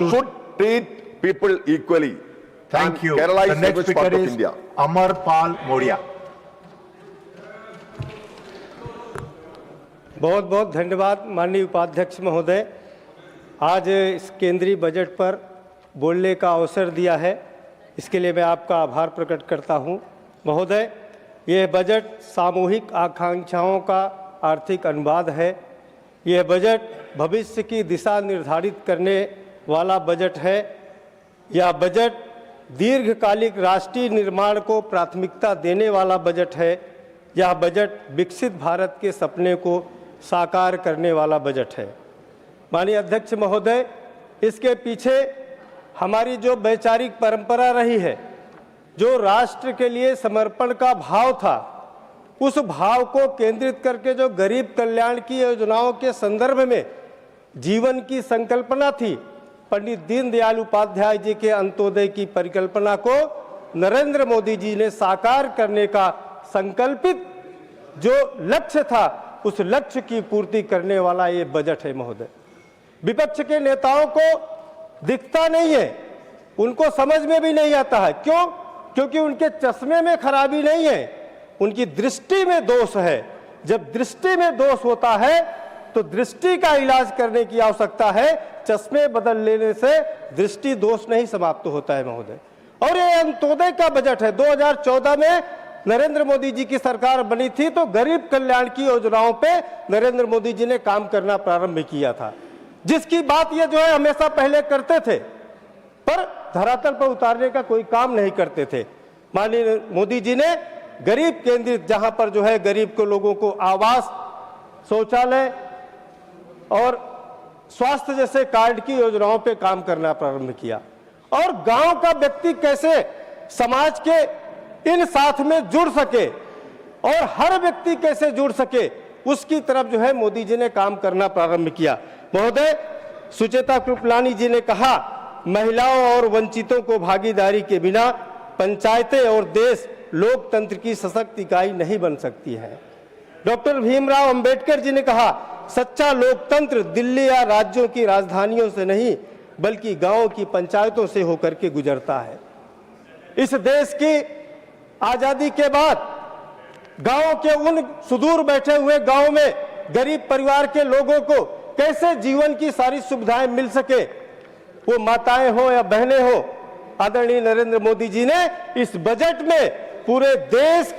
should treat people equally. Thank And you. Kerala The is next the speaker part of is India. Amar Pal Modia. बहुत बहुत धन्यवाद माननीय उपाध्यक्ष महोदय, आज इस केंद्रीय बजट पर बोलने का अवसर दिया है, इसके लिए मैं आपका आभार प्रकट करता हूं। महोदय, यह बजट सामूहिक आकांक्षाओं का आर्थिक अनुवाद है। यह बजट भविष्य की दिशा निर्धारित करने वाला बजट है। यह बजट दीर्घकालिक राष्ट्रीय निर्माण को प्राथमिकता देने वाला बजट है। यह बजट विकसित भारत के सपने को साकार करने वाला बजट है। माननीय अध्यक्ष महोदय, इसके पीछे हमारी जो वैचारिक परंपरा रही है, जो राष्ट्र के लिए समर्पण का भाव था, उस भाव को केंद्रित करके जो गरीब कल्याण की योजनाओं के संदर्भ में जीवन की संकल्पना थी, पंडित दीनदयाल उपाध्याय जी के अंत्योदय की परिकल्पना को नरेंद्र मोदी जी ने साकार करने का संकल्पित जो लक्ष्य था, उस लक्ष्य की पूर्ति करने वाला ये बजट है। महोदय, विपक्ष के नेताओं को दिखता नहीं है, उनको समझ में भी नहीं आता है। क्यों? क्योंकि उनके चश्मे में खराबी नहीं है, उनकी दृष्टि में दोष है। जब दृष्टि में दोष होता है तो दृष्टि का इलाज करने की आवश्यकता है। चश्मे बदल लेने से दृष्टि दोष नहीं समाप्त होता है महोदय। और ये अंत्योदय का बजट है। 2014 में नरेंद्र मोदी जी की सरकार बनी थी तो गरीब कल्याण की योजनाओं पे नरेंद्र मोदी जी ने काम करना प्रारंभ किया था, जिसकी बात ये जो है हमेशा पहले करते थे, पर धरातल पर उतारने का कोई काम नहीं करते थे। माननीय मोदी जी ने गरीब केंद्रित, जहां पर जो है गरीब को लोगों को आवास, शौचालय और स्वास्थ्य जैसे कार्ड की योजनाओं पे काम करना प्रारंभ किया। और गांव का व्यक्ति कैसे समाज के इन साथ में जुड़ सके और हर व्यक्ति कैसे जुड़ सके, उसकी तरफ जो है मोदी जी ने काम करना प्रारंभ किया। महोदय, सुचेता कृपलानी जी ने कहा, महिलाओं और वंचितों को भागीदारी के बिना पंचायतें और देश लोकतंत्र की सशक्त इकाई नहीं बन सकती है। डॉक्टर भीमराव अंबेडकर जी ने कहा, सच्चा लोकतंत्र दिल्ली या राज्यों की राजधानियों से नहीं बल्कि गांवों की पंचायतों से होकर के गुजरता है। इस देश की आजादी के बाद गांव के उन सुदूर बैठे हुए गांव में गरीब परिवार के लोगों को कैसे जीवन की सारी सुविधाएं मिल सके, वो माताएं हो या बहनें हो, आदरणीय नरेंद्र मोदी जी ने इस बजट में पूरे देश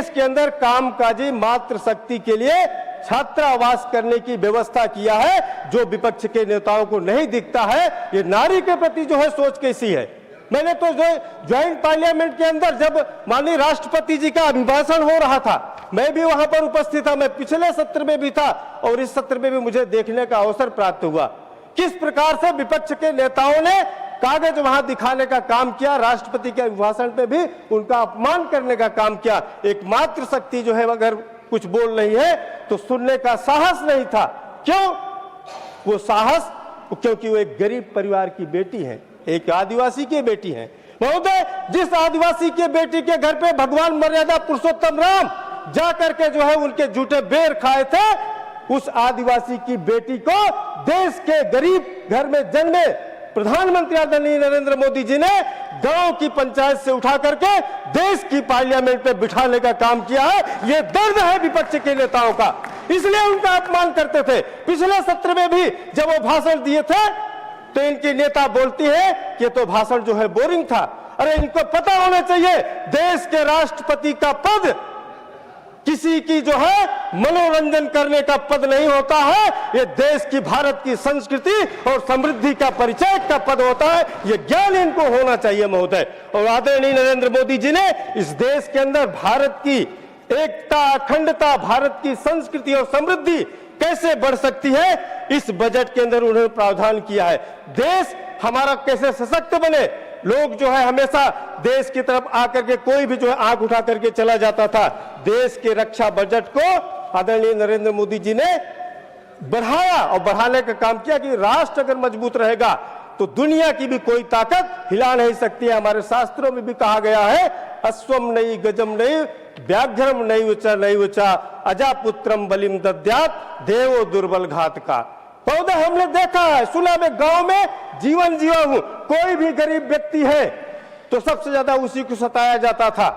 के अंदर कामकाजी मातृ शक्ति के लिए छात्रावास करने की व्यवस्था किया है, जो विपक्ष के नेताओं को नहीं दिखता है। ये नारी के प्रति जो है सोच कैसी है। मैंने तो जो ज्वाइंट पार्लियामेंट के अंदर जब माननीय राष्ट्रपति जी का अभिभाषण हो रहा था, मैं भी वहां पर उपस्थित था। मैं पिछले सत्र में भी था और इस सत्र में भी मुझे देखने का अवसर प्राप्त हुआ किस प्रकार से विपक्ष के नेताओं ने कागज वहां दिखाने का काम किया, राष्ट्रपति के अभिभाषण पे भी उनका अपमान करने का काम किया। एक मातृ शक्ति जो है अगर कुछ बोल रही है तो सुनने का साहस नहीं था। क्यों वो साहस? क्योंकि वो एक गरीब परिवार की बेटी है, एक आदिवासी की बेटी है। महोदय, जिस आदिवासी के बेटी के घर पे भगवान मर्यादा पुरुषोत्तम राम जा करके जो है उनके झूठे बेर खाए थे, उस आदिवासी की बेटी को देश के गरीब घर में जन्मे प्रधानमंत्री आदरणीय नरेंद्र मोदी जी ने गांव की पंचायत से उठा करके देश की पार्लियामेंट पे बिठाने का काम किया है। ये दर्द है विपक्ष के नेताओं का, इसलिए उनका अपमान करते थे। पिछले सत्र में भी जब वो भाषण दिए थे तो इनके नेता बोलती है कि तो भाषण जो है बोरिंग था। अरे इनको पता होना चाहिए, देश के राष्ट्रपति का पद किसी की जो है मनोरंजन करने का पद नहीं होता है। ये देश की, भारत की संस्कृति और समृद्धि का परिचय का पद होता है। ये ज्ञान इनको होना चाहिए महोदय। और आदरणीय नरेंद्र मोदी जी ने इस देश के अंदर भारत की एकता, अखंडता, भारत की संस्कृति और समृद्धि कैसे बढ़ सकती है, इस बजट के अंदर उन्होंने प्रावधान किया है। देश हमारा कैसे सशक्त बने। लोग जो है हमेशा देश की तरफ आकर के कोई भी जो है आंख उठा करके चला जाता था। देश के रक्षा बजट को आदरणीय नरेंद्र मोदी जी ने बढ़ाया और बढ़ाने का काम किया कि राष्ट्र अगर मजबूत रहेगा तो दुनिया की भी कोई ताकत हिला नहीं सकती है। हमारे शास्त्रों में भी कहा गया है, अश्वम नहीं गजम नहीं व्याघ्रम नहीं उचा अजापुत्रम बलिम दद्यात देवो दुर्बल घात का। महोदय हमने देखा है, सुना, मैं गांव में जीवन जिया हूं, कोई भी गरीब व्यक्ति है तो सबसे ज्यादा उसी को सताया जाता था।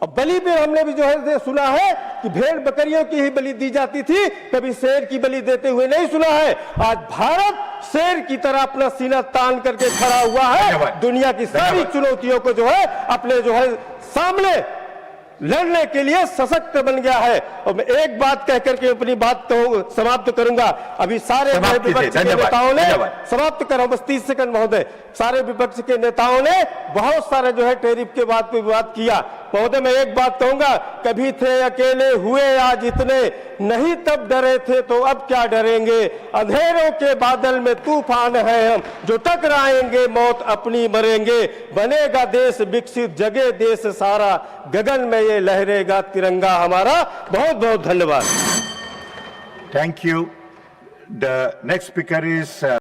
और बलि पे हमने भी जो है सुना है कि भेड़ बकरियों की ही बलि दी जाती थी, कभी शेर की बलि देते हुए नहीं सुना है। आज भारत शेर की तरह अपना सीना तान करके खड़ा हुआ है, दुनिया की सारी चुनौतियों को जो है अपने जो है सामने लड़ने के लिए सशक्त बन गया है। और मैं एक बात कह करके अपनी बात को समाप्त करूंगा। अभी सारे विपक्ष के नेताओं ने, समाप्त कर रहा हूं बस 30 सेकंड महोदय, सारे विपक्ष के नेताओं ने बहुत सारे जो है टैरिफ के बात पे विवाद किया। महोदय मैं एक बात कहूंगा, कभी थे अकेले हुए आज इतने, नहीं तब डरे थे तो अब क्या डरेंगे, अंधेरों के बादल में तूफान है हम, जो टकराएंगे मौत अपनी मरेंगे, बनेगा देश विकसित जगे देश सारा, गगन में ये लहरेगा तिरंगा हमारा। बहुत बहुत धन्यवाद। Thank you. The next speaker is